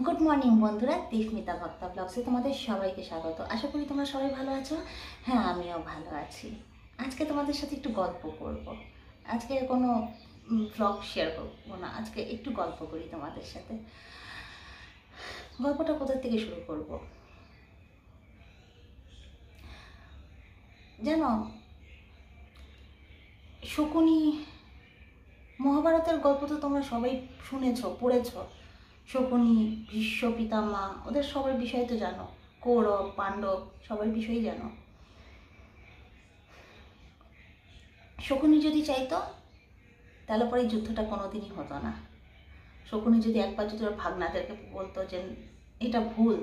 Good morning বন্ধুরা, দীপমিতা ভক্তা ব্লগসে তোমাদের সবাইকে স্বাগত। আশা করি তোমরা সবাই ভালো আছো। হ্যাঁ, আমিও ভালো আছি। আজকে তোমাদের সাথে একটু গল্প করব। আজকে কোনো ব্লগ শেয়ার করবো না, আজকে একটু গল্প করি তোমাদের সাথে। গল্পটা কোথা থেকে শুরু করব? জানো, শকুনি, মহাভারতের গল্প তো তোমরা সবাই শুনেছ, পড়েছ। শকুনি, ভীষ্ম পিতামহ, ওদের সবার বিষয় তো জানো। কৌরব, পাণ্ডব, সবার বিষয়ই জানো। শকুনি যদি চাইতো তাহলে পরে এই যুদ্ধটা কোনোদিনই হতো না। শকুনি যদি একবার যদি ওর ভাগনাদেরকে বলতো যে এটা ভুল,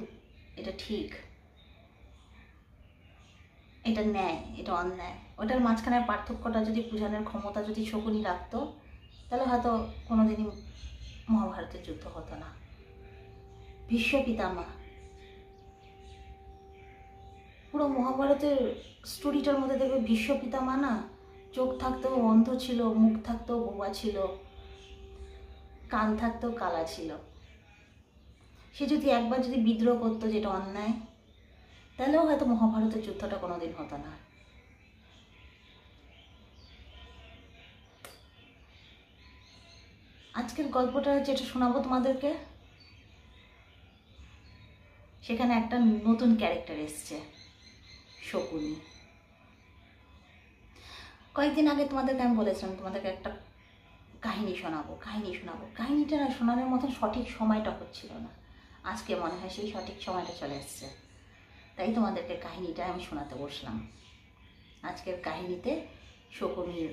এটা ঠিক, এটা ন্যায়, এটা অন্যায়, ওটার মাঝখানের পার্থক্যটা যদি বোঝানোর ক্ষমতা যদি শকুনি রাখতো, তাহলে হয়তো কোনোদিনই মহাভারতের যুদ্ধ হতো না। ভীষ্ম পিতামহ, পুরো মহাভারতের স্টোরিটার মধ্যে দেখবে ভীষ্ম পিতামহ না, চোখ থাকতেও অন্ধ ছিল, মুখ থাকতেও বোবা ছিল, কান থাকতেও কালা ছিল। সে যদি একবার যদি বিদ্রোহ করতো যেটা অন্যায়, তাহলেও হয়তো মহাভারতের যুদ্ধটা কোনোদিন হতো না। আজকের গল্পটা যেটা শোনাবো তোমাদেরকে, সেখানে একটা নতুন ক্যারেক্টার এসছে, শকুনি। কয়েকদিন আগে তোমাদেরকে আমি বলেছিলাম তোমাদেরকে একটা কাহিনী শোনাবো। কাহিনীটা না শোনানোর মতন সঠিক সময়টা হচ্ছিল না। আজকে মনে হয় সেই সঠিক সময়টা চলে এসছে, তাই তোমাদেরকে কাহিনীটা আমি শোনাতে বসলাম। আজকের কাহিনীতে শকুনির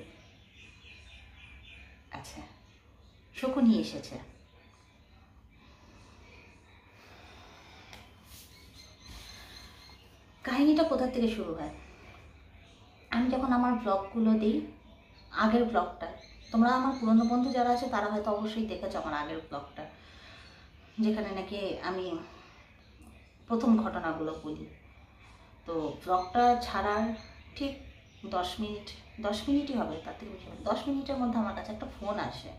শকুনি এসেছে। কাহিনীটা কোথা থেকে শুরু হয়? আমি যখন আমার ব্লগগুলো দিই, আগের ব্লগটা, তোমরা আমার পুরনো বন্ধু যারা আছে তারা হয়তো অবশ্যই দেখেছো আমার আগের ব্লগটা, যেখানে নাকি আমি প্রথম ঘটনাগুলো বলি। তো ব্লগটা ছাড়ার ঠিক 10 মিনিটই হবে, তার থেকে বেশি হবে। 10 মিনিটের মধ্যে আমার কাছে একটা ফোন আসে।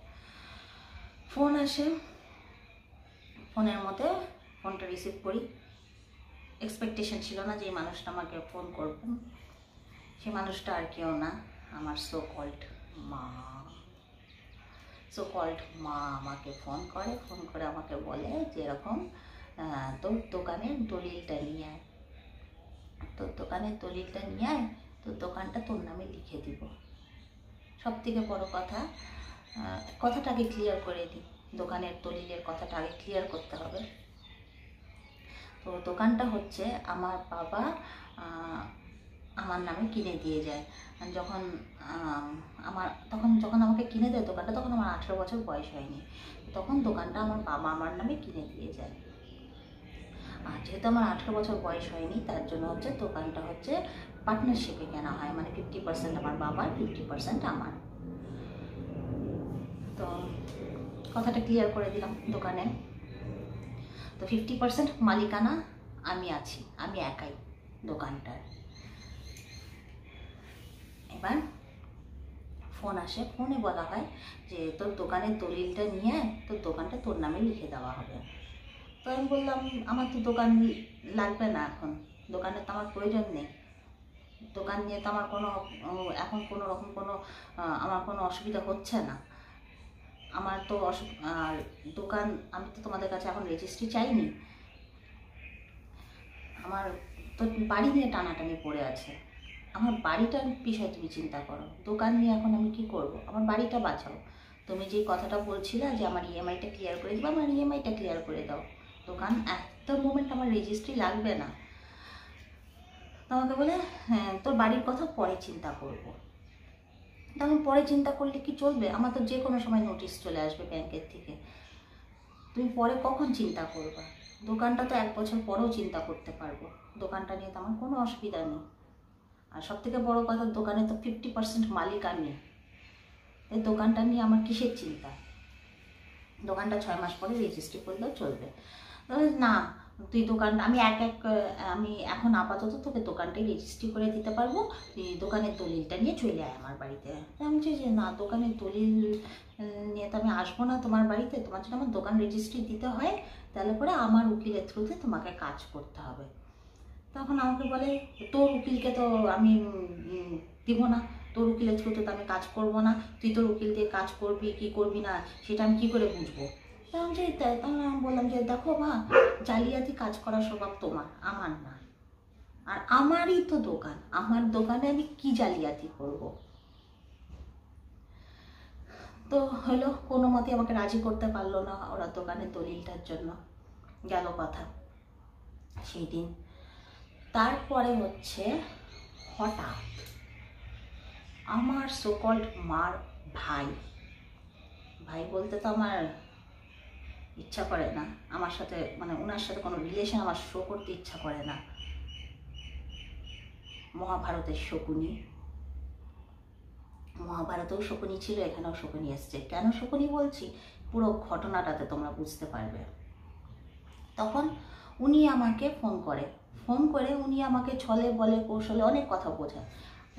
ফোনের মধ্যে ফোনটা রিসিভ করি। এক্সপেকটেশন ছিল না যে এই মানুষটা আমাকে ফোন করবেন। সে মানুষটা আর কেউ না, আমার সো কল্ড মা আমাকে ফোন করে আমাকে বলে যে এরকম তোর দোকানের দলিলটা নিয়ে আয়, তোর দোকানটা তোর নামে লিখে দিব। সব থেকে বড় কথাটা আগে ক্লিয়ার করে দিই। দোকানের দলিলের কথাটা আগে ক্লিয়ার করতে হবে। তো দোকানটা হচ্ছে আমার বাবা আমার নামে কিনে দিয়ে যায়। যখন আমাকে কিনে দেয় দোকানটা, তখন আমার 18 বছর বয়স হয়নি। তখন দোকানটা আমার বাবা আমার নামে কিনে দিয়ে যায়। আর যেহেতু আমার 18 বছর বয়স হয়নি, তার জন্য হচ্ছে দোকানটা হচ্ছে পার্টনারশিপে কেনা হয়, মানে 50% আমার বাবার, 50% আমার। তো কথাটা ক্লিয়ার করে দিলাম দোকানে। তো 50% মালিকানা আমি একাই দোকানটার। এবার ফোন আসে, ফোনে বলা হয় যে তোর দোকানের দলিলটা নিয়ে তোর দোকানটা তোর নামে লিখে দেওয়া হবে। তো আমি বললাম আমার তো দোকান লাগবে না, এখন দোকানের তো আমার প্রয়োজন নেই। দোকান নিয়ে তো আমার এখন কোনো রকম আমার কোনো অসুবিধা হচ্ছে না। আমার তো আর দোকান, আমি তো তোমাদের কাছে এখন রেজিস্ট্রি চাইনি। আমার তো বাড়ি নিয়ে টানাটানি পড়ে আছে। আমার বাড়িটার বিষয়ে তুমি চিন্তা করো, দোকান নিয়ে এখন আমি কি করব? আমার বাড়িটা বাঁচাও। তুমি যে কথাটা বলছিলে যে আমার ইএমআইটা ক্লিয়ার করে দেবো, আমার ইএমআইটা ক্লিয়ার করে দাও। দোকান এত মোমেন্ট আমার রেজিস্ট্রি লাগবে না। তোমাকে বলে হ্যাঁ তোর বাড়ির কথা পরে চিন্তা করবো। তখন পরে চিন্তা করলে কি চলবে? আমার তো যে কোনো সময় নোটিশ চলে আসবে ব্যাংকের থেকে। তুমি পরে কখন চিন্তা করবে? দোকানটা তো 1 বছর পরেও চিন্তা করতে পারবো। দোকানটা নিয়ে তো আমার কোনো অসুবিধা নেই। আর সব থেকে বড়ো কথা, দোকানে তো 50% মালিক আমি। এই দোকানটা নিয়ে আমার কিসের চিন্তা? দোকানটা 6 মাস পরে রেজিস্ট্রি করলেও চলবে। না, তুই দোকান আমি এখন আপাতত তোকে দোকানটাই রেজিস্ট্রি করে দিতে পারবো, তুই দোকানের দলিলটা নিয়ে চলে আয় আমার বাড়িতে। আমি বলছি যে না, দোকানের দলিল নিয়ে তো আমি আসবো না তোমার বাড়িতে, তোমার যদি আমার দোকান রেজিস্ট্রি দিতে হয় তাহলে পরে আমার উকিলের থ্রুতে তোমাকে কাজ করতে হবে। তখন আমাকে বলে তোর উকিলকে তো আমি দিব না, তোর উকিলের থ্রুতে তো আমি কাজ করব না, তুই তোর উকিল দিয়ে কাজ করবি কি করবি না সেটা আমি কি করে বুঝবো। তখন আমি বললাম যে দেখো মা, জালিয়াতি কাজ করার স্বভাব তোমার, আমার না, আর আমারই তো দোকান, আমার দোকানে আমি কি জালিয়াতি করব। তো হলো, কোনো মতে আমাকে রাজি করতে পারলো না ওরা দোকানের দলিলটার জন্য, গেল কথা সেই দিন। তারপরে হচ্ছে হঠাৎ আমার সোকল্ড মার ভাই বলতে তো আমার ইচ্ছা করে না, আমার সাথে মানে ওনার সাথে কোনো রিলেশন আমার শো করতে ইচ্ছা করে না, মহাভারতের শকুনি, মহাভারতেও শকুনি ছিল, এখানেও শকুনি এসছে। কেন শকুনি বলছি পুরো ঘটনাটাতে তোমরা বুঝতে পারবে। তখন উনি আমাকে ফোন করে উনি আমাকে ছলে বলে কৌশলে অনেক কথা বোঝায়।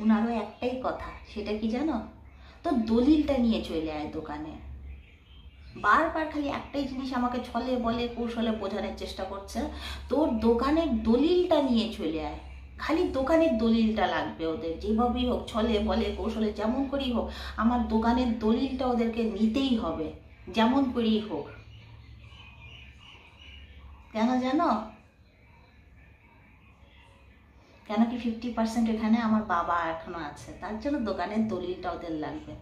উনারও একটাই কথা, সেটা কি জানো, তো দলিলটা নিয়ে চলে আয় দোকানে। বারবার খালি একটাই জিনিস আমাকে ছলে বলে কৌশলে বোঝানোর চেষ্টা করছে, তোর দোকানের দলিলটা নিয়ে চলে আয়, খালি দোকানের দলিলটা লাগবে ওদের, যেভাবেই হোক ছলে বলে কৌশলে যেমন করেই হোক আমার দোকানের দলিলটা ওদেরকে নিতেই হবে, যেমন করেই হোক। কেন জানো, কেন কি 50% এখানে আমার বাবা এখনো আছে, তার জন্য দোকানের দলিলটা ওদের লাগবে।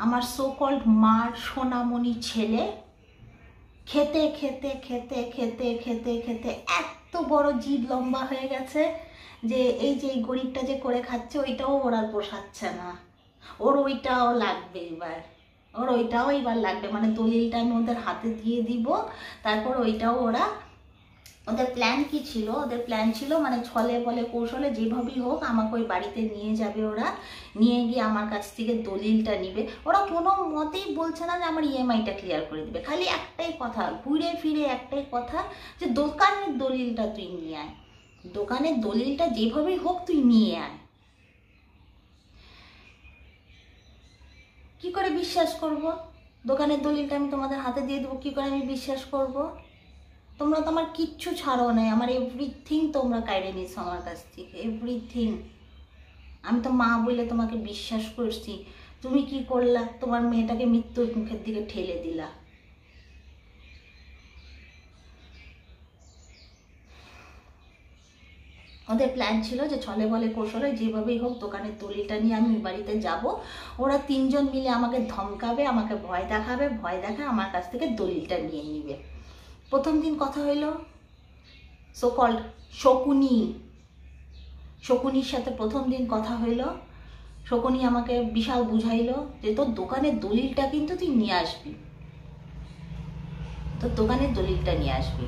আমার সোকল্ড মার সোনামণি ছেলে খেতে খেতে খেতে খেতে খেতে খেতে এত বড় জিভ লম্বা হয়ে গেছে যে এই যে গরিবটা যে করে খাচ্ছে ওইটাও ওরা পোষাচ্ছে না, ওর ওইটাও লাগবে এবার, ওর ওইটাও এবার লাগবে, মানে দলিলটা আমি ওদের হাতে দিয়ে দিব, তারপর ওইটাও ওরা, ওদের প্ল্যান কি ছিল, ওদের প্ল্যান ছিল মানে ছলে বলে কৌশলে যেভাবেই হোক আমাকে ওই বাড়িতে নিয়ে যাবে, ওরা নিয়ে গিয়ে আমার কাছ থেকে দলিলটা নিবে। ওরা কোনো মতেই বলছে না যে আমার ইএমআইটা ক্লিয়ার করে দিবে, খালি একটাই কথা, ঘুরে ফিরে একটাই কথা যে দোকানের দলিলটা তুই নিয়ে আয়, দোকানের দলিলটা যেভাবেই হোক তুই নিয়ে আয়। কি করে বিশ্বাস করব, দোকানের দলিলটা আমি তোমাদের হাতে দিয়ে দেবো, কি করে আমি বিশ্বাস করব? তোমরা তো আমার কিচ্ছু ছাড়ো নাই, আমার এভরিথিং তোমরা কাইড়ে নিয়েছো আমার কাছ থেকে, এভরিথিং। আমি তো মা বলে তোমাকে বিশ্বাস করছি, তুমি কি করলা, তোমার মেয়েটাকে মৃত্যুর মুখের দিকে ঠেলে দিলা। ওদের প্ল্যান ছিল যে ছলে বলে কৌশলে যেভাবেই হোক দোকানের দলিলটা নিয়ে আমি বাড়িতে যাব, ওরা তিনজন মিলে আমাকে ধমকাবে, আমাকে ভয় দেখাবে, ভয় দেখা আমার কাছ থেকে দলিলটা নিয়ে নিবে। প্রথম দিন কথা হইল সোকল্ড শকুনির সাথে, প্রথম দিন কথা হইল, শকুনি আমাকে বিশাল বুঝাইলো যে তোর দোকানের দলিলটা কিন্তু তুই নিয়ে আসবি, তোর দোকানের দলিলটা নিয়ে আসবি।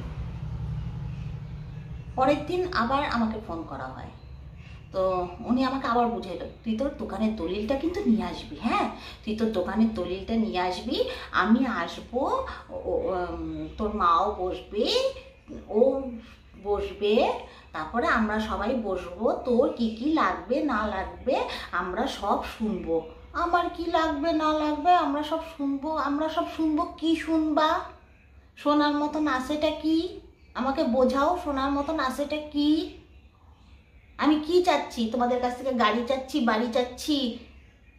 পরের দিন আবার আমাকে ফোন করা হয়, তো উনি আমাকে আবার বুঝাইলো তুই তোর দোকানের দলিলটা কিন্তু নিয়ে আসবি, হ্যাঁ তুই তোর দোকানের দলিলটা নিয়ে আসবি, আমি আসবো, তোর মাও বসবে, ও বসবে, তারপরে আমরা সবাই বসবো, তোর কি কি লাগবে না লাগবে আমরা সব শুনবো। আমার কি লাগবে না লাগবে আমরা সব শুনবো, আমরা সব শুনবো, কি শুনবা, শোনার মতন আছেটা কি, আমাকে বোঝাও, শোনার মতন আছেটা কি, আমি কি চাচ্ছি তোমাদের কাছ থেকে, গাড়ি চাচ্ছি, বাড়ি চাচ্ছি,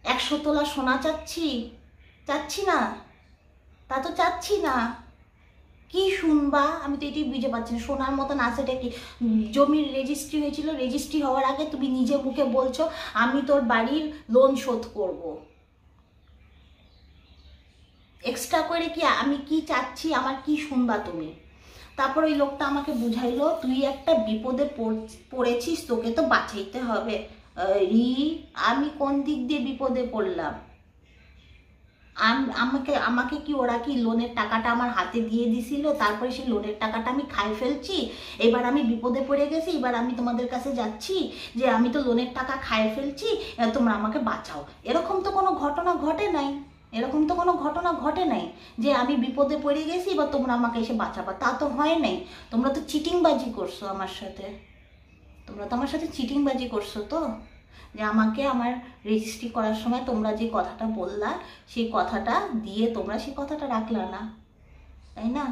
100 তোলা সোনা চাচ্ছি, চাচ্ছি না, তা তো চাচ্ছি না, কি শুনবা আমি তো এটাই বুঝে পাচ্ছি না, শোনার মতন আছেটা কি। জমির রেজিস্ট্রি হয়েছিল, রেজিস্ট্রি হওয়ার আগে তুমি নিজে মুখে বলছো আমি তোর বাড়ির লোন শোধ করব, এক্সট্রা করে কি আমি কি চাচ্ছি আমার কি শুনবা তুমি। তারপর ওই লোকটা আমাকে বুঝাইলো তুই একটা বিপদে পড়েছিস, তোকে তো বাঁচাইতে হবে। আমি কোন দিক দিয়ে বিপদে পড়লাম, আমাকে কি ওরা কি লোনের টাকাটা আমার হাতে দিয়ে দিছিল, তারপরে সেই লোনের টাকাটা আমি খাই ফেলছি, এবার আমি বিপদে পড়ে গেছি, এবার আমি তোমাদের কাছে যাচ্ছি যে আমি তো লোনের টাকা খাই ফেলছি, তোমরা আমাকে বাঁচাও, এরকম তো কোনো ঘটনা ঘটে নাই, এরকম তো কোনো ঘটনা ঘটে নাই যে আমি বিপদে পড়ে গেছি বা তোমরা আমাকে এসে বাঁচাবা, তা তো হয় নাই। তোমরা তো চিটিংবাজি করছো আমার সাথে, চিটিংবাজি করছো তো, যে আমাকে আমার রেজিস্ট্রি করার সময় তোমরা যে কথাটা বললা সেই কথাটা দিয়ে তোমরা সেই কথাটা রাখলা না, তাই না?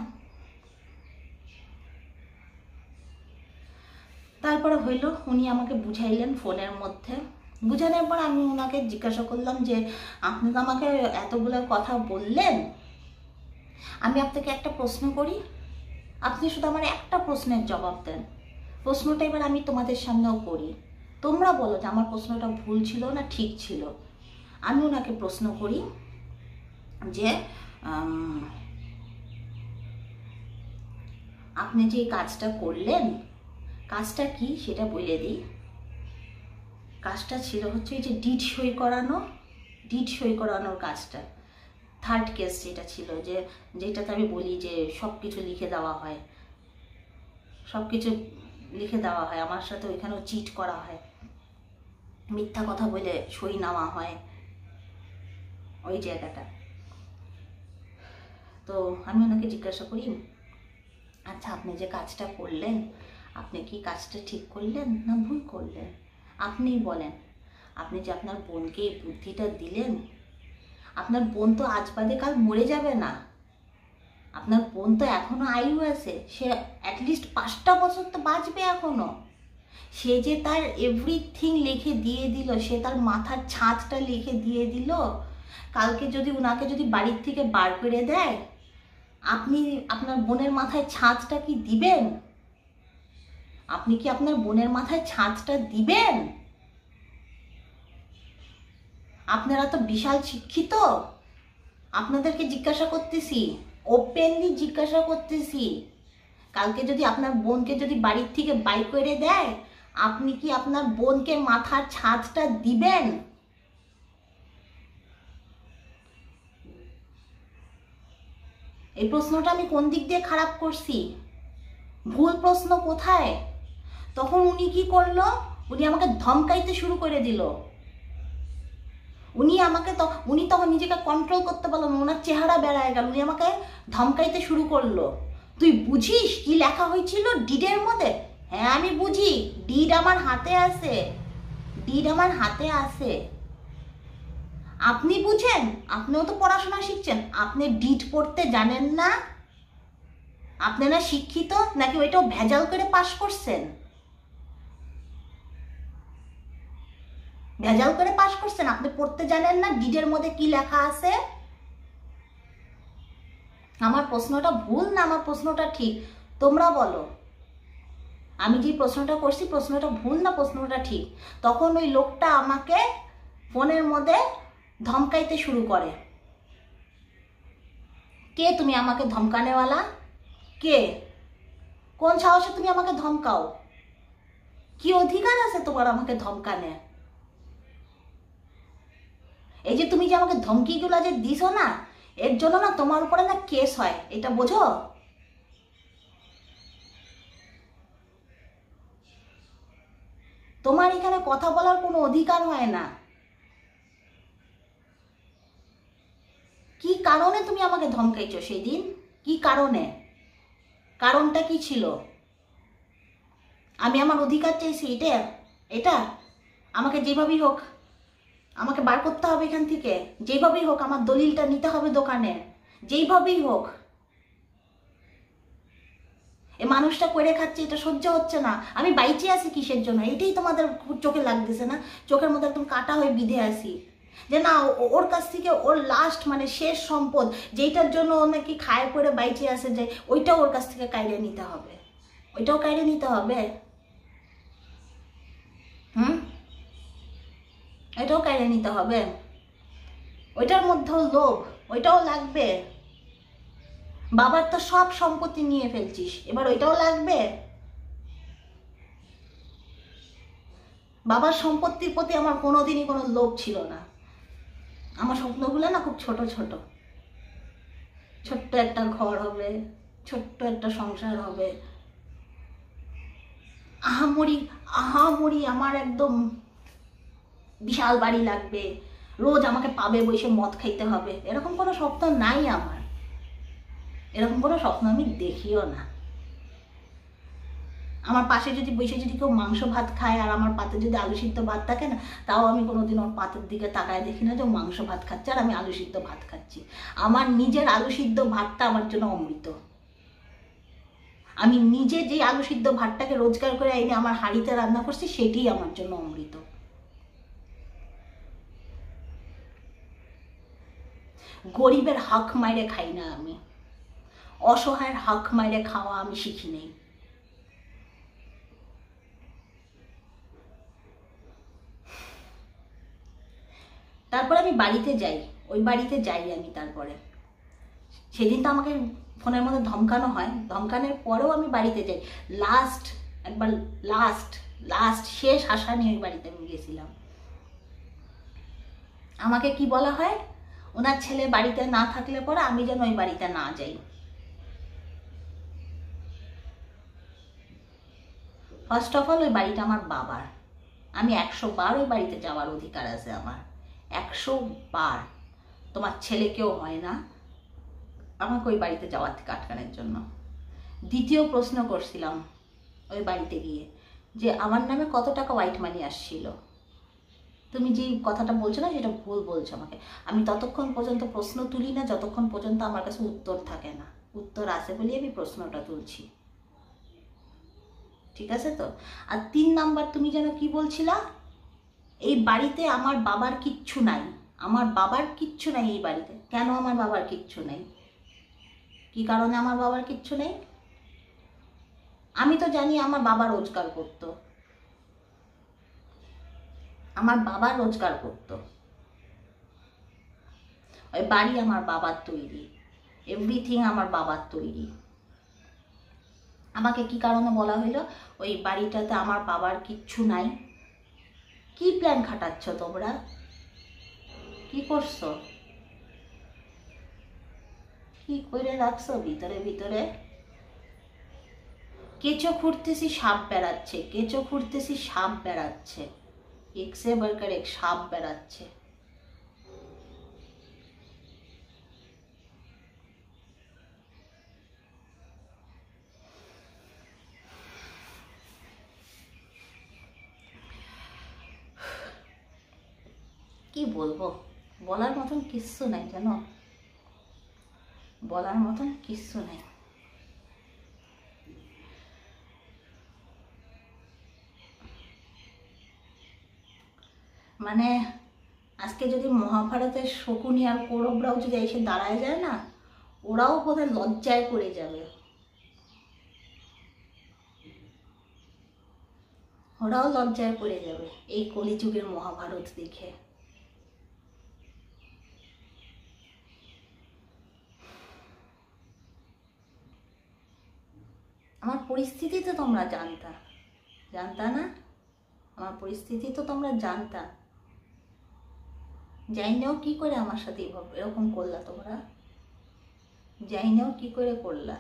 তারপরে হইল, উনি আমাকে বুঝাইলেন ফোনের মধ্যে। বুঝানোর পর আমি ওনাকে জিজ্ঞাসা করলাম যে আপনি তো আমাকে এতগুলো কথা বললেন, আমি আপনাকে একটা প্রশ্ন করি, আপনি শুধু আমার একটা প্রশ্নের জবাব দেন। প্রশ্নটা এবার আমি তোমাদের সামনেও করি, তোমরা বলো যে আমার প্রশ্নটা ভুল ছিল না ঠিক ছিল। আমি ওনাকে প্রশ্ন করি যে আপনি যে কাজটা করলেন, কাজটা কি সেটা বলে দিই। কাজটা ছিল হচ্ছে যে ডিড সই করানোর কাজটা। থার্ড কেস যেটা ছিল, যেটাতে আমি বলি যে সব কিছু লিখে দেওয়া হয়, আমার সাথে ওইখানেও চিট করা হয়, মিথ্যা কথা বলে সই নেওয়া হয়, ওই জায়গাটা। তো আমি ওনাকে জিজ্ঞাসা করি, আচ্ছা আপনি যে কাজটা করলেন, আপনি কি কাজটা ঠিক করলেন না ভুল করলেন? আপনিই বলেন। আপনি যে আপনার বোনকে এই বুদ্ধিটা দিলেন, আপনার বোন তো আজ বাদে কাল মরে যাবে না, আপনার বোন তো এখনো আয়ু আছে, সে অ্যাটলিস্ট 5টা বছর তো বাঁচবে এখনো। সে যে তার এভরিথিং লিখে দিয়ে দিল, সে তার মাথার ছাঁচটা লিখে দিয়ে দিল, কালকে যদি উনাকে যদি বাড়ির থেকে বার করে দেয়, আপনি আপনার বোনের মাথায় ছাঁচটা কি দিবেন? আপনি কি আপনার বোনের মাথায় ছাঁচটা দিবেন? আপনারা তো বিশাল শিক্ষিত, আপনাদেরকে জিজ্ঞাসা করতেছি, ওপেনলি জিজ্ঞাসা করতেছি, কালকে যদি আপনার বোনকে যদি বাড়ির থেকে বাইর করে দেয়, আপনি কি আপনার বোনকে মাথার ছাঁচটা দিবেন? এই প্রশ্নটা আমি কোন দিক দিয়ে খারাপ করছি? ভুল প্রশ্ন কোথায়? তখন উনি কি করলো, উনি আমাকে ধমকাইতে শুরু করে দিল। উনি তখন নিজেকে কন্ট্রোল করতে পারলো না, ওনার চেহারা বেড়ায় গেল, উনি আমাকে ধমকাইতে শুরু করলো। তুই বুঝিস কি লেখা হয়েছিল ডিডের মধ্যে? হ্যাঁ আমি বুঝি, ডিড আমার হাতে আছে। আপনি বুঝেন? আপনিও তো পড়াশোনা শিখছেন, আপনি ডিড পড়তে জানেন না? আপনি না শিক্ষিত, নাকি ওইটাও ভেজাল করে পাশ করছেন? আপনি পড়তে জানেন না ডিডের মধ্যে কি লেখা আছে? আমার প্রশ্নটা ভুল না আমার প্রশ্নটা ঠিক? তোমরা বলো, আমি যে প্রশ্নটা করছি প্রশ্নটা ভুল না প্রশ্নটা ঠিক? তখন ওই লোকটা আমাকে ফোনের মধ্যে ধমকাইতে শুরু করে। কে তুমি আমাকে ধমকানেওয়ালা? কে? কোন সাহসে তুমি আমাকে ধমকাও? কি অধিকার আছে তোমার আমাকে ধমকানে? এই যে তুমি যে আমাকে ধমকিগুলো যে দিছো না, এর জন্য না তোমার উপরে না কেস হয়, এটা বোঝো? তোমার এখানে কথা বলার কোনো অধিকার হয় না। কি কারণে তুমি আমাকে ধমকাইছো সেই দিন? কি কারণে? কারণটা কি ছিল? আমি আমার অধিকার চাইছি, এটা আমাকে যেভাবেই হোক আমাকে বার করতে হবে এখান থেকে, যেভাবেই হোক আমার দলিলটা নিতে হবে দোকানে, যেইভাবেই হোক। এই মানুষটা করে খাচ্ছে, এটা সহ্য হচ্ছে না। আমি বাইচে আছি কিসের জন্য? এটাই তোমাদের চোখে লাগতেছে না? চোখের মধ্যে একদম কাটা হয়ে বিঁধে আসি যে না, ওর কাছ থেকে ওর লাস্ট মানে শেষ সম্পদ যেইটার জন্য ও নাকি খায় করে বাইচে আসে, যে ওইটাও ওর কাছ থেকে কাইড়ে নিতে হবে, ওইটাও কাইড়ে নিতে হবে। এটাও কাইড়ে নিতে হবে। ওইটার মধ্যেও লোভ, ওইটাও লাগবে। বাবার তো সব সম্পত্তি নিয়ে ফেলছিস, এবার ওইটাও লাগবে। বাবার সম্পত্তির প্রতি আমার কোনোদিনই কোনো লোভ ছিল না। আমার স্বপ্নগুলো না খুব ছোট ছোট, ছোট্ট একটা ঘর হবে, ছোট্ট একটা সংসার হবে। আহামরি আমার একদম বিশাল বাড়ি লাগবে, রোজ আমাকে পাবে বসে মদ খাইতে হবে, এরকম কোনো স্বপ্ন নাই আমার, এরকম কোনো স্বপ্ন আমি দেখিও না। আমার পাশে যদি বসে যদি কেউ মাংস ভাত খায় আর আমার পাতে যদি আলু সিদ্ধ ভাত থাকে না, তাও আমি কোনোদিন ওর পাতের দিকে তাকায় দেখি না যে ও মাংস ভাত খাচ্ছে আর আমি আলু সিদ্ধ ভাত খাচ্ছি। আমার নিজের আলু সিদ্ধ ভাতটা আমার জন্য অমৃত। আমি নিজে যে আলু সিদ্ধ ভাতটাকে রোজগার করে এনে আমার হাঁড়িতে রান্না করছি, সেটাই আমার জন্য অমৃত। গরিবের হক মাইরে খাই না আমি, অসহায়ের হক মাইরে খাওয়া আমি শিখি নেই। তারপরে আমি বাড়িতে যাই, ওই বাড়িতে যাই আমি। তারপরে সেদিন তো আমাকে ফোনের মধ্যে ধমকানো হয়, ধমকানোর পরেও আমি বাড়িতে যাই। একবার লাস্ট শেষ আশা নিয়ে ওই বাড়িতে আমি গেছিলাম। আমাকে কি বলা হয়, ওনার ছেলে বাড়িতে না থাকলে পরে আমি যেন ওই বাড়িতে না যাই। ফার্স্ট অফ অল ওই বাড়িটা আমার বাবার, আমি 100 বার ওই বাড়িতে যাওয়ার অধিকার আছে আমার, 100 বার। তোমার ছেলে কেউ হয় না আমাকে ওই বাড়িতে যাওয়ার থেকে আটকানোর জন্য। দ্বিতীয় প্রশ্ন করছিলাম ওই বাড়িতে গিয়ে যে আমার নামে কত টাকা হোয়াইট মানি আসছিল। তুমি যে কথাটা বলছো না, সেটা ভুল বলছো আমাকে। আমি ততক্ষণ পর্যন্ত প্রশ্ন তুলি না যতক্ষণ পর্যন্ত আমার কাছে উত্তর থাকে না। উত্তর আছে বলেই আমি প্রশ্নটা তুলছি, ঠিক আছে তো? আর 3 নাম্বার, তুমি যেন কি বলছিলা, এই বাড়িতে আমার বাবার কিচ্ছু নাই। আমার বাবার কিচ্ছু নাই এই বাড়িতে। কেন আমার বাবার কিচ্ছু নেই? কি কারণে আমার বাবার কিচ্ছু নেই? আমি তো জানি আমার বাবা রোজগার করতো, আমার বাবা রোজগার করতো। ওই বাড়ি আমার বাবার তৈরি, এভরিথিং আমার বাবার তৈরি। আমাকে কি কারণে বলা হইলো ওই বাড়িটাতে আমার বাবার কিচ্ছু নাই? কি প্ল্যান খাটাচ্ছ তোমরা? কি করছো? কি করে রাখছো ভিতরে ভিতরে? কেঁচো খুঁড়তেছি সাপ বেড়াচ্ছে, কেঁচো খুঁড়তেছি সাপ বেড়াচ্ছে, একসে বারকার এক সাপ বেড়াচ্ছে। কি বলবো, বলার মতন কিচ্ছু নাই জানো, বলার মতন কিচ্ছু নাই। মানে আজকে যদি মহাভারতের শকুনি আর কৌরবরাও যদি এসে দাঁড়ায় যায় না, ওরাও বোধহয় লজ্জায় পড়ে যাবে, ওরাও লজ্জায় পড়ে যাবে এই কলিযুগের মহাভারত দেখে। আমার পরিস্থিতি তো তোমরা জানতা না? আমার পরিস্থিতি তো তোমরা জানতা, জাইনেও কি করে আমার সাথে এরকম করলা তোমরা? জাইনেও কি করে করলা?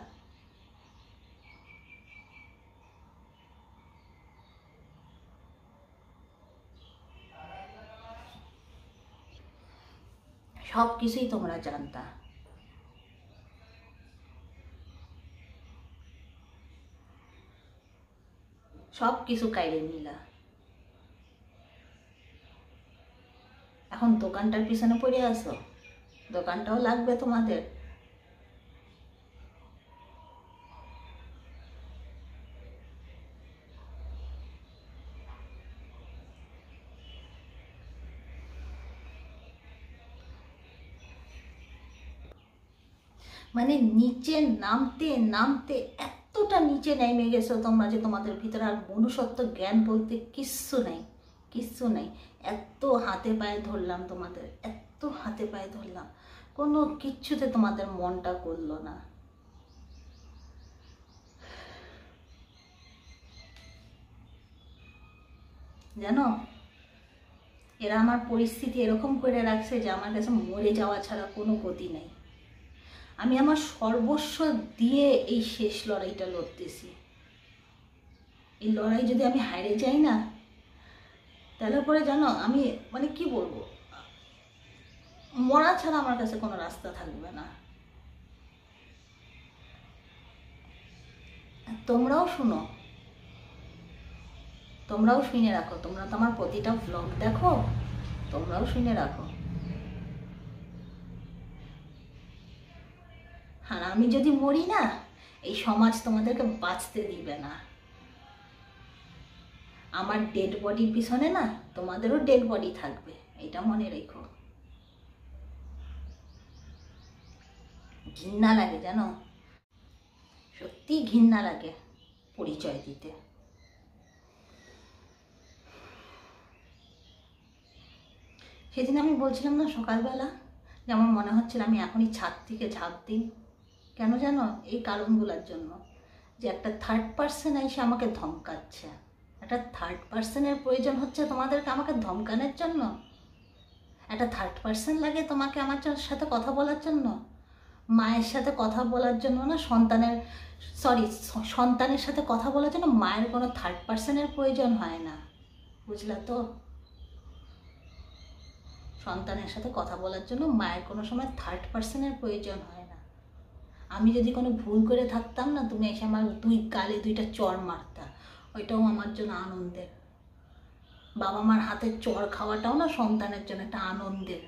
সব কিছুই তোমরা জানতা, সব কিছু কাইরে নিলা। এখন দোকানটার পিছনে পড়ে আসো, দোকানটাও লাগবে তোমাদের। মানে নিচে নামতে নামতে এতটা নিচে নেমে গেছো তোমরা যে তোমাদের ভিতরে আর মনুষ্যত্ব জ্ঞান বলতে কিচ্ছু নাই, কিচ্ছু নাই। এত হাতে পায়ে ধরলাম তোমাদের, এত হাতে পায়ে ধরলাম, কোনো কিচ্ছুতে তোমাদের মনটা করলো না। জানো, এরা আমার পরিস্থিতি এরকম করে রাখছে যে আমার কাছে মরে যাওয়া ছাড়া কোনো গতি নেই। আমি আমার সর্বস্ব দিয়ে এই শেষ লড়াইটা লড়তেছি। এই লড়াই যদি আমি হারে যাই না, তাহলে পরে জানো আমি মানে কি বলবো, মরা ছাড়া আমার কাছে কোনো রাস্তা থাকবে না। তোমরাও শুনো, তোমরাও শুনে রাখো, তোমরা তো আমার প্রতিটা ব্লগ দেখো, তোমরাও শুনে রাখো। আর আমি যদি মরি না, এই সমাজ তোমাদেরকে বাঁচতে দিবে না। আমার ডেড বডির পিছনে না তোমাদেরও ডেড বডি থাকবে, এটা মনে রেখো। ঘৃণা লাগে জানো, সত্যি ঘৃণা লাগে পরিচয় দিতে। সেদিন আমি বলছিলাম না সকালবেলা যে আমার মনে হচ্ছিল আমি এখনই ছাদ থেকে ঝাঁপ দিই। কেন জানো? এই কারণগুলোর জন্য, যে একটা থার্ড পার্সন এসে আমাকে ধমকাচ্ছে। একটা থার্ড পার্সনের প্রয়োজন হচ্ছে তোমাদেরকে আমাকে ধমকানোর জন্য? একটা থার্ড পার্সন লাগে তোমাকে আমার সাথে কথা বলার জন্য? মায়ের সাথে কথা বলার জন্য না, সন্তানের সাথে কথা বলার জন্য মায়ের কোনো থার্ড পার্সনের প্রয়োজন হয় না, বুঝলা তো? সন্তানের সাথে কথা বলার জন্য মায়ের কোনো সময় থার্ড পার্সনের প্রয়োজন হয় না। আমি যদি কোনো ভুল করে থাকতাম না, তুমি এসে আমার গালে 2টা চড় মারতা, ওইটাও আমার জন্য আনন্দের। বাবা মার হাতে চড় খাওয়াটাও না সন্তানের জন্য একটা আনন্দের।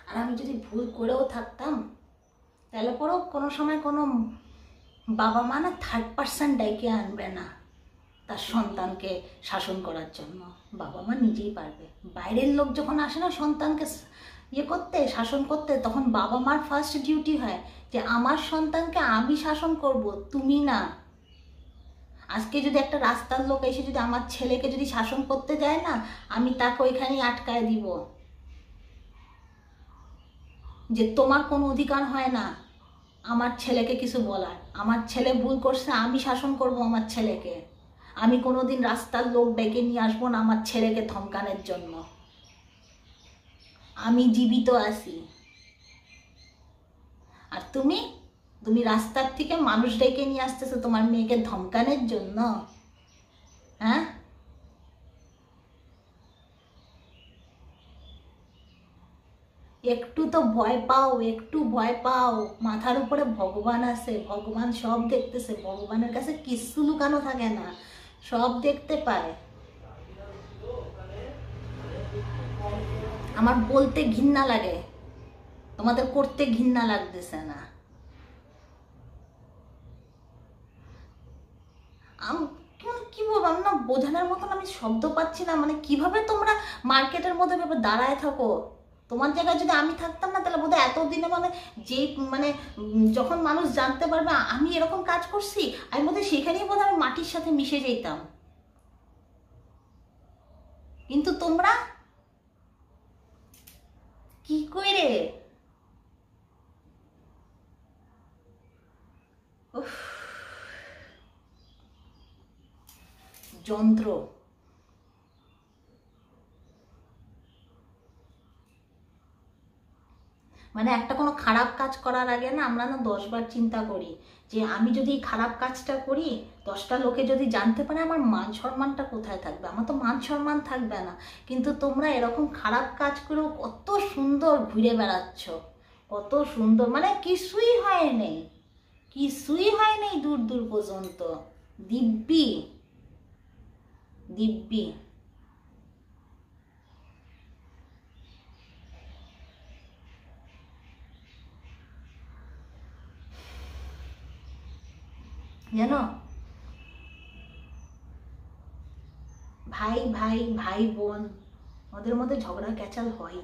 আর আমি যদি ভুল করেও থাকতাম, তাহলে পরেও কোনো সময় কোনো বাবা মা না থার্ড পার্সন ডেকে আনবে না তার সন্তানকে শাসন করার জন্য। বাবা মা নিজেই পারবে। বাইরের লোক যখন আসে না সন্তানকে করতে, শাসন করতে, তখন বাবা মার ফার্স্ট ডিউটি হয় যে আমার সন্তানকে আমি শাসন করব, তুমি না। আজকে যদি একটা রাস্তার লোক এসে যদি আমার ছেলেকে যদি শাসন করতে যায় না, আমি তাকে ওইখানেই আটকায় দিব, যে তোমার কোনো অধিকার হয় না আমার ছেলেকে কিছু বলার। আমার ছেলে ভুল করছে, আমি শাসন করব আমার ছেলেকে। আমি কোনোদিন রাস্তার লোক ডেকে নিয়ে আসবো না আমার ছেলেকে ধমকানোর জন্য। আমি জীবিত আছি। আর তুমি রাস্তার থেকে মানুষ ডেকে নিয়ে আসতেছো তোমার মেয়েকে ধমকানোর জন্য? হ্যাঁ, একটু তো ভয় পাও, একটু ভয় পাও। মাথার উপরে ভগবান আছে, ভগবান সব দেখতেছে। ভগবানের কাছে কিচ্ছু লুকানো থাকে না, সব দেখতে পায়। আমার বলতে ঘৃণা লাগে, তোমাদের করতে ঘৃণা লাগতেছে না। কি বলবো, আমি না বোঝানোর মতন আমি শব্দ পাচ্ছি না। মানে কিভাবে তোমরা মার্কেটের মধ্যে ভেবে দাঁড়ায় থাকো? তোমার জায়গায় যদি আমি থাকতাম না, তাহলে বোধহয় এতদিনে মানে যে মানে যখন মানুষ জানতে পারবে আমি এরকম কাজ করছি, আমি বোধহয় সেখানেই বোধহয় আমি মাটির সাথে মিশে যেতাম। কিন্তু তোমরা কি করে? যন্ত্র। মানে একটা কোনো খারাপ কাজ করার আগে না আমরা না 10 বার চিন্তা করি যে আমি যদি খারাপ কাজটা করি, 10টা লোকে যদি জানতে পারে আমার মান সম্মানটা কোথায় থাকবে? আমার তো মান সম্মান থাকবে না। কিন্তু তোমরা এরকম খারাপ কাজ করেও কত সুন্দর ঘুরে বেড়াচ্ছ, কত সুন্দর, মানে কিছুই হয় নেই, কিছুই হয় নেই দূর দূর পর্যন্ত। দিব্যি দিব্যি। জানো, ভাই ভাই, ভাই বোন, ওদের মধ্যে ঝগড়া ক্যাচাল হয়,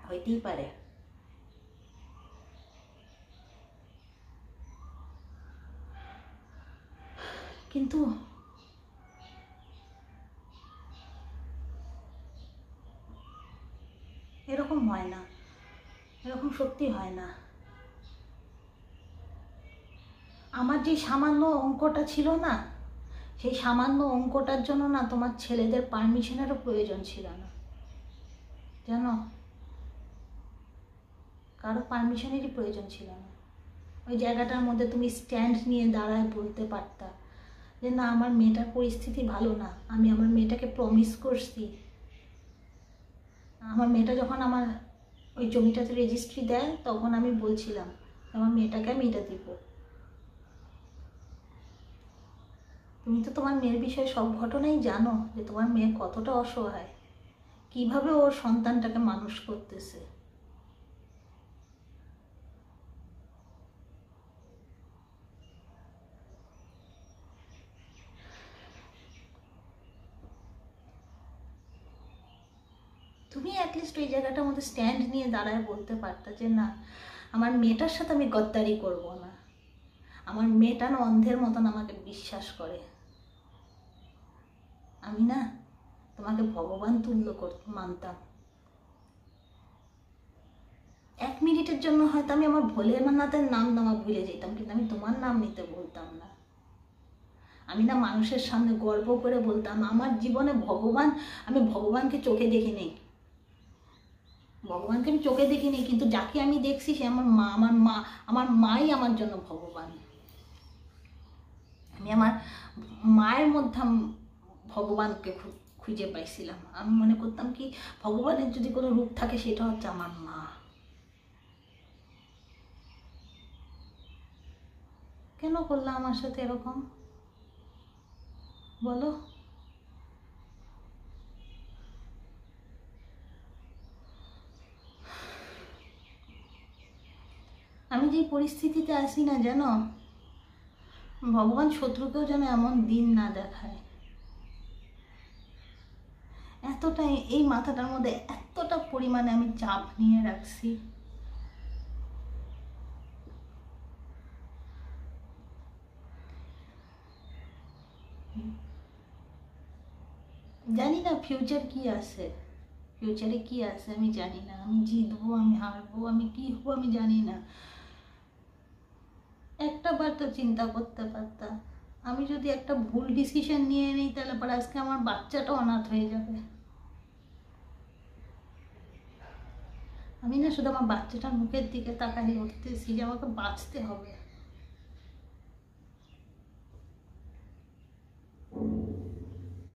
হইতেই পারে। কিন্তু এরকম হয় না, এরকম সত্যি হয় না। আমার যে সামান্য অঙ্কটা ছিল না, সেই সামান্য অঙ্কটার জন্য না তোমার ছেলেদের পারমিশনেরও প্রয়োজন ছিল না, জানো? কারো পারমিশনেরই প্রয়োজন ছিল না। ওই জায়গাটার মধ্যে তুমি স্ট্যান্ড নিয়ে দাঁড়ায় বলতে পারতা যে না আমার মেয়েটার পরিস্থিতি ভালো না, আমি আমার মেয়েটাকে প্রমিস করছি। আমার মেয়েটা যখন আমার ওই জমিটাতে রেজিস্ট্রি দেয় তখন আমি বলছিলাম আমার মেয়েটাকে আমি এটা দিব। তুমি তো তোমার মেয়ের বিষয়ে সব ঘটনাই জানো, যে তোমার মেয়ে কতটা অসহায়, কিভাবে ওর সন্তানটাকে মানুষ করতেছে। তুমি অ্যাটলিস্ট ওই জায়গাটার মধ্যে স্ট্যান্ড নিয়ে দাঁড়ায় বলতে পারতা যে না আমার মেয়েটার সাথে আমি গদ্দারি করব না, আমার মেয়েটা না অন্ধের মতন আমাকে বিশ্বাস করে, আমি না তোমাকে ভগবান তুল্য মানতাম। 1 মিনিটের জন্য হয়তো আমি আমার ভোলেনাথের নাম নেওয়া ভুলে যেতাম, কিন্তু আমি তোমার নাম নিতে বলতাম না। আমি না মানুষের সামনে গর্ব করে বলতাম আমার জীবনে ভগবান, আমি ভগবানকে চোখে দেখিনি, ভগবানকে আমি চোখে দেখিনি, কিন্তু যাকে আমি দেখছি সে আমার মা, আমার মাই আমার জন্য ভগবান। আমি আমার মায়ের মধ্যে ভগবানকে খুঁজে পাইছিলাম। আমি মনে করতাম কি ভগবানের যদি কোনো রূপ থাকে সেটা হচ্ছে আমার মা। কেন করলাম আমার সাথে এরকম বলো? আমি যে পরিস্থিতিতে আসি না জানো, ভগবান শত্রুকেও যেন এমন দিন না দেখায়। এতটাই এই মাথাটার মধ্যে এতটা পরিমাণে আমি চাপ নিয়ে রাখছি। জানি না ফিউচার কি আছে, ফিউচারে কি আছে আমি জানি না, আমি জিতবো আমি হারবো আমি কি হবো আমি জানি না। একটা বার তো চিন্তা করতে পারতাম আমি যদি একটা ভুল ডিসিশন নিয়ে নিই তাহলে পরে আজকে আমার বাচ্চাটা অনাথ হয়ে যাবে। আমি না শুধু আমার বাচ্চাটার মুখের দিকে তাকাই উঠতেছি যে আমাকে বাঁচতে হবে।